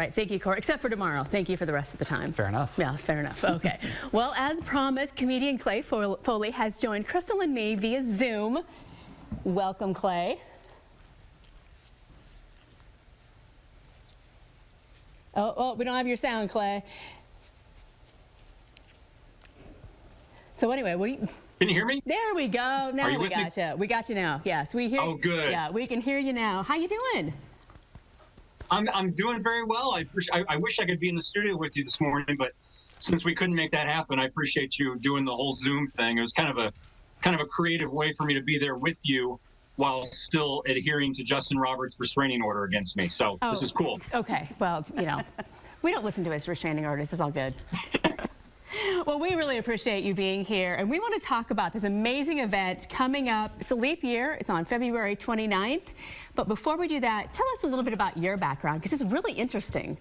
Right, thank you, Corey, except for tomorrow. Thank you for the rest of the time. Fair enough. Yeah, fair enough. Okay. Well, as promised, comedian Clay Foley has joined Crystal and me via Zoom. Welcome, Clay. Oh, we don't have your sound, Clay. So anyway, Can you hear me? There we go. Now we got you. We got you now. Yes, we hear. Oh, good. Yeah, we can hear you now. How you doing? I'm doing very well. I wish I could be in the studio with you this morning, but since we couldn't make that happen, I appreciate you doing the whole Zoom thing. It was kind of a creative way for me to be there with you while still adhering to Justin Roberts' restraining order against me. So this is cool. Okay. Well, we don't listen to his restraining orders. It's all good. Well, we really appreciate you being here, and we want to talk about this amazing event coming up. It's a leap year. It's on February 29th. But before we do that, tell us a little bit about your background, because it's really interesting.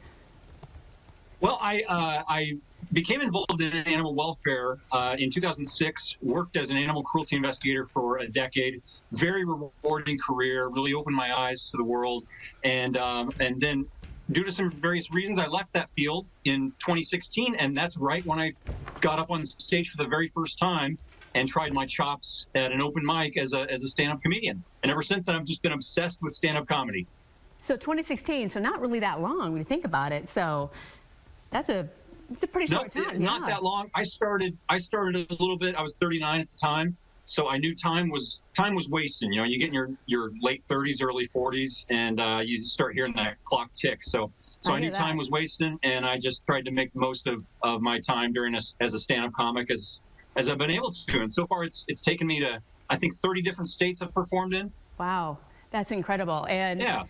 Well, I became involved in animal welfare in 2006, worked as an animal cruelty investigator for a decade. Very rewarding career, really opened my eyes to the world. And then due to some various reasons, I left that field in 2016, and that's right when I got up on stage for the very first time and tried my chops at an open mic as a stand-up comedian. And ever since then, I've just been obsessed with stand-up comedy. So 2016, so not really that long when you think about it. So it's a pretty short time. Not that long. I started a little bit. I was 39 at the time. So I knew time was wasting. You know, you get in your late 30s, early 40s, and you start hearing that clock tick. So I knew time was wasting, and I just tried to make the most of my time during as a stand-up comic as I've been able to. And so far, it's taken me to, I think, 30 different states I've performed in. Wow, that's incredible. And yeah.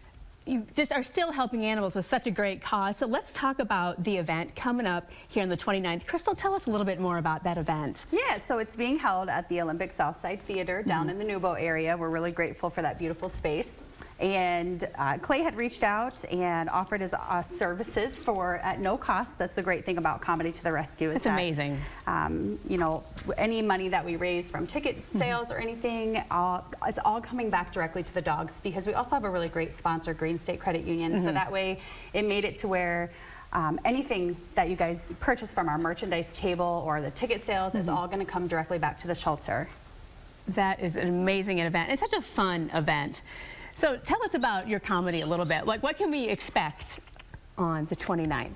You just are still helping animals with such a great cause. So let's talk about the event coming up here on the 29th. Crystal, tell us a little bit more about that event. Yeah, so it's being held at the Olympic Southside Theater down in the Nubo area. We're really grateful for that beautiful space. And Clay had reached out and offered his services at no cost. That's the great thing about Comedy to the Rescue. It's amazing. You know, any money that we raise from ticket sales or anything, it's all coming back directly to the dogs, because we also have a really great sponsor, Green State Credit Union. So that way it made it to where anything that you guys purchase from our merchandise table or the ticket sales, it's all going to come directly back to the shelter. That is an amazing event. It's such a fun event. So tell us about your comedy a little bit. Like, what can we expect on the 29th?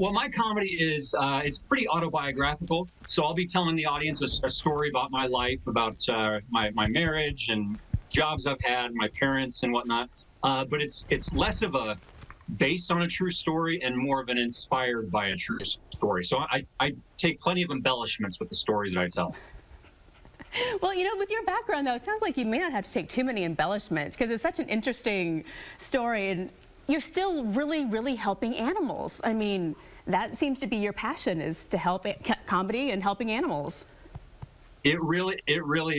Well, my comedy is it's pretty autobiographical. So I'll be telling the audience a story about my life, about my marriage and jobs I've had, my parents and whatnot. But it's less of a based on a true story and more of an inspired by a true story. So I take plenty of embellishments with the stories that I tell. Well, you know, with your background, though, it sounds like you may not have to take too many embellishments, because it's such an interesting story, and you're still really, really helping animals. I mean, that seems to be your passion, is to help comedy and helping animals. It really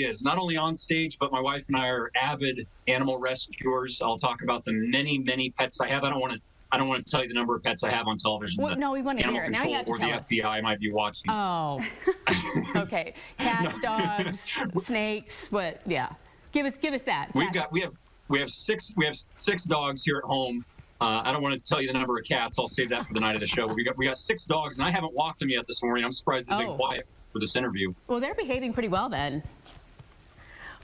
is. Not only on stage, but my wife and I are avid animal rescuers. I'll talk about the many, many pets I have. I don't want to tell you the number of pets I have on television. Well, no, we want to hear it. Now you have to tell us. Or the FBI might be watching. Oh, okay. Cats, dogs, snakes. What? Yeah. Give us that. We have six dogs here at home. I don't want to tell you the number of cats. I'll save that for the night of the show. We got 6 dogs, and I haven't walked them yet this morning. I'm surprised they've been quiet for this interview. Well, they're behaving pretty well then.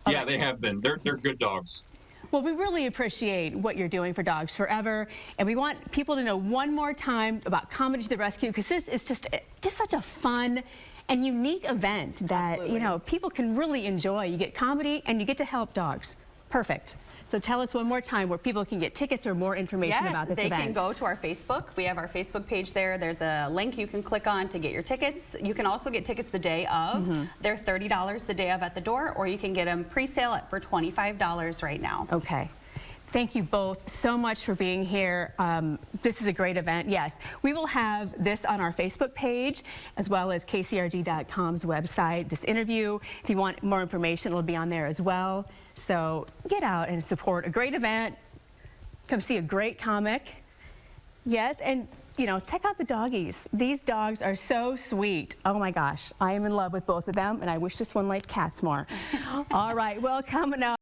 Yeah, they have been. They're good dogs. Well, we really appreciate what you're doing for Dogs Forever, and we want people to know one more time about Comedy to the Rescue, because this is just such a fun and unique event that you know, people can really enjoy. You get comedy and you get to help dogs. Perfect. So tell us one more time where people can get tickets or more information about this event. They can go to our Facebook. We have our Facebook page there. There's a link you can click on to get your tickets. You can also get tickets the day of. They're $30 the day of at the door, or you can get them pre-sale for $25 right now. Okay. Thank you both so much for being here. This is a great event. Yes, we will have this on our Facebook page, as well as kcrg.com's website, this interview. If you want more information, it'll be on there as well. So get out and support a great event. Come see a great comic. Yes, and you know, check out the doggies. These dogs are so sweet. Oh my gosh, I am in love with both of them, and I wish this one liked cats more. All right, well, coming up.